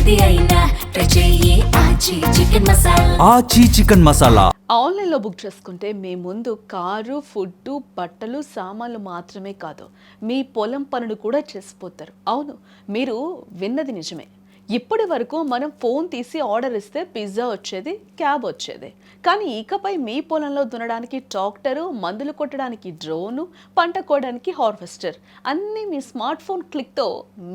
ఏది అయినా ట్రై చెయ్యి ఆచి చికెన్ మసాలా. ఆన్లైన్లో బుక్ చేసుకుంటే మీ ముందు కారు, ఫుడ్, బట్టలు, సామాన్లు మాత్రమే కాదు, మీ పొలం పనులు కూడా చేసిపోతారు. అవును, మీరు విన్నది నిజమే. ఇప్పటి వరకు మనం ఫోన్ తీసి ఆర్డర్ ఇస్తే పిజ్జా వచ్చేది, క్యాబ్ వచ్చేది. కానీ ఇకపై మీ పొలంలో దున్నడానికి ట్రాక్టరు, మందులు కొట్టడానికి డ్రోను, పంట కోయడానికి హార్వెస్టర్ అన్నీ మీ స్మార్ట్ ఫోన్ క్లిక్తో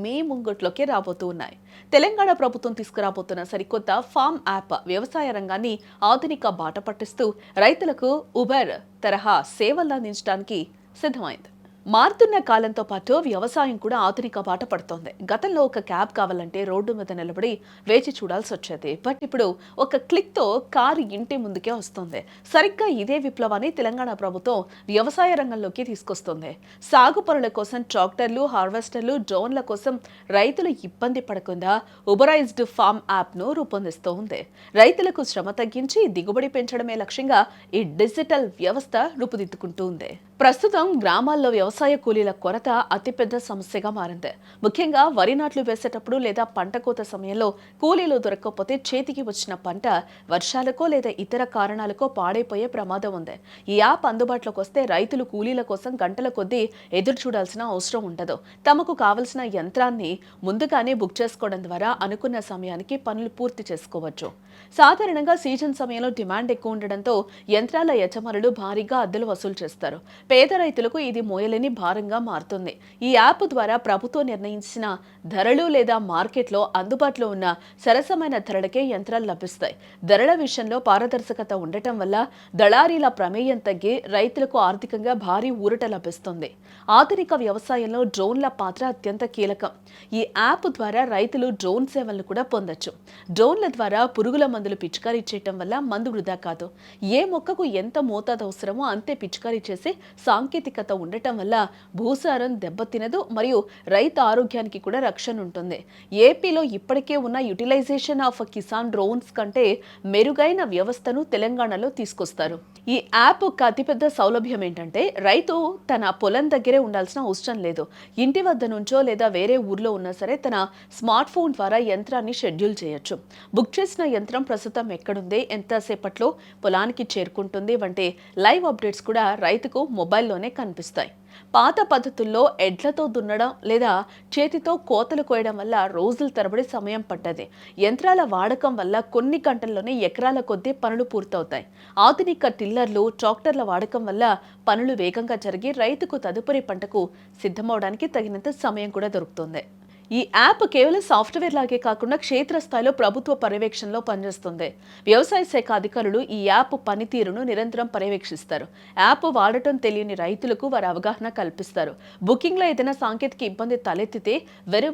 మీ ముంగట్లోకి రాబోతూ ఉన్నాయి. తెలంగాణ ప్రభుత్వం తీసుకురాబోతున్న సరికొత్త ఫామ్ యాప్ వ్యవసాయ రంగాన్ని ఆధునిక బాట పట్టిస్తూ రైతులకు ఉబర్ తరహా సేవలు అందించడానికి సిద్ధమైంది. మారుతున్న కాలంతో పాటు వ్యవసాయం కూడా ఆధునిక బాట పడుతోంది. గతంలో ఒక క్యాబ్ కావాలంటే రోడ్డు మీద నిలబడి వేచి చూడాల్సి వచ్చేది. బట్ ఇప్పుడు ఒక క్లిక్తో కారు ఇంటి ముందుకే వస్తుంది. సరిగ్గా ఇదే విప్లవాన్ని తెలంగాణ ప్రభుత్వం వ్యవసాయ రంగంలోకి తీసుకొస్తుంది. సాగు పనుల కోసం ట్రాక్టర్లు, హార్వెస్టర్లు, డ్రోన్ల కోసం రైతులు ఇబ్బంది పడకుండా ఉబరైజ్డ్ ఫామ్ యాప్ను రూపొందిస్తోంది. రైతులకు శ్రమ తగ్గించి దిగుబడి పెంచడమే లక్ష్యంగా ఈ డిజిటల్ వ్యవస్థ రూపుదిద్దుకుంటుంది. ప్రస్తుతం గ్రామాల్లో వ్యవసాయ కూలీల కొరత అతిపెద్ద సమస్యగా మారింది. ముఖ్యంగా వరి నాట్లు వేసేటప్పుడు లేదా పంట కోత సమయంలో కూలీలు దొరకకపోతే చేతికి వచ్చిన పంట వర్షాలకో లేదా ఇతర కారణాలకో పాడైపోయే ప్రమాదం ఉంది. ఈ యాప్ అందుబాటులోకి వస్తే రైతులు కూలీల కోసం గంటల కొద్దీ ఎదురు చూడాల్సిన అవసరం ఉండదు. తమకు కావలసిన యంత్రాన్ని ముందుగానే బుక్ చేసుకోవడం ద్వారా అనుకున్న సమయానికి పనులు పూర్తి చేసుకోవచ్చు. సాధారణంగా సీజన్ సమయంలో డిమాండ్ ఎక్కువ ఉండడంతో యంత్రాల యజమానులు భారీగా అద్దెలు వసూలు చేస్తారు. పేద రైతులకు ఇది మోయలేని భారంగా మారుతుంది. ఈ యాప్ ద్వారా ప్రభుత్వం నిర్ణయించిన ధరలు లేదా మార్కెట్లో అందుబాటులో ఉన్న సరసమైన ధరలకే యంత్రాలు లభిస్తాయి. ధరల విషయంలో పారదర్శకత ఉండటం వల్ల దళారీల ప్రమేయం తగ్గి రైతులకు ఆర్థికంగా భారీ ఊరట లభిస్తుంది. ఆధునిక వ్యవసాయంలో డ్రోన్ల పాత్ర అత్యంత కీలకం. ఈ యాప్ ద్వారా రైతులు డ్రోన్ సేవలను కూడా పొందొచ్చు. డ్రోన్ల ద్వారా పురుగుల మందులు పిచికారీ చేయటం వల్ల మందు వృధా కాదు. ఏ మొక్కకు ఎంత మోతాదు అవసరమో అంతే పిచికారీ చేసే సాంకేతికత ఉండటం వల్ల భూసారం దెబ్బతినదు, మరియు రైతు ఆరోగ్యానికి కూడా రక్షణ ఉంటుంది. ఏపీలో ఇప్పటికే ఉన్న యూటిలైజేషన్ ఆఫ్ కిసాన్ డ్రోన్స్ కంటే మెరుగైన వ్యవస్థను తెలంగాణలో తీసుకొస్తారు. ఈ యాప్ ఒక అతిపెద్ద సౌలభ్యం ఏంటంటే రైతు తన పొలం దగ్గరే ఉండాల్సిన అవసరం లేదు. ఇంటి వద్ద నుంచో లేదా వేరే ఊర్లో ఉన్నా సరే తన స్మార్ట్ ఫోన్ ద్వారా యంత్రాన్ని షెడ్యూల్ చేయొచ్చు. బుక్ చేసిన యంత్రం ప్రస్తుతం ఎక్కడుంది, ఎంతసేపట్లో పొలానికి చేరుకుంటుంది వంటి లైవ్ అప్డేట్స్ కూడా రైతుకు మొబైల్లోనే కనిపిస్తాయి. పాత పద్ధతుల్లో ఎడ్లతో దున్నడం లేదా చేతితో కోతలు కోయడం వల్ల రోజుల తరబడి సమయం పట్టేది. యంత్రాల వాడకం వల్ల కొన్ని గంటల్లోనే ఎకరాల కొద్దీ పనులు పూర్తవుతాయి. ఆధునిక టిల్లర్లు, ట్రాక్టర్ల వాడకం వల్ల పనులు వేగంగా జరిగి రైతుకు తదుపరి పంటకు సిద్ధమవడానికి తగినంత సమయం కూడా దొరుకుతుంది. ఈ యాప్ కేవలం సాఫ్ట్వేర్ లాగే కాకుండా క్షేత్రస్థాయిలో ప్రభుత్వ పర్యవేక్షణలో పనిచేస్తుంది. వ్యవసాయ శాఖ అధికారులు ఈ యాప్ పనితీరును నిరంతరం పర్యవేక్షిస్తారు. యాప్ వాడటం తెలియని రైతులకు వారి అవగాహన కల్పిస్తారు. బుకింగ్లో ఏదైనా సాంకేతిక ఇబ్బంది తలెత్తితే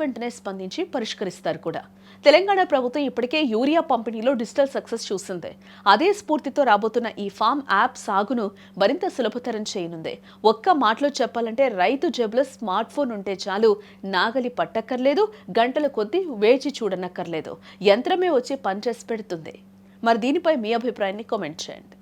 వెంటనే స్పందించి పరిష్కరిస్తారు కూడా. తెలంగాణ ప్రభుత్వం ఇప్పటికే యూరియా పంపిణీలో డిజిటల్ సక్సెస్ చూసింది. అదే స్ఫూర్తితో రాబోతున్న ఈ ఫామ్ యాప్ సాగును మరింత సులభతరం చేయనుంది. ఒక్క మాటలో చెప్పాలంటే రైతు జేబులో స్మార్ట్ ఫోన్ ఉంటే చాలు, నాగలి పట్టక్కర్లేదు, గంటల కొద్దీ వేచి చూడనక్కర్లేదు, యంత్రమే వచ్చి పనిచేసి పెడుతుంది. మరి దీనిపై మీ అభిప్రాయాన్ని కామెంట్ చేయండి.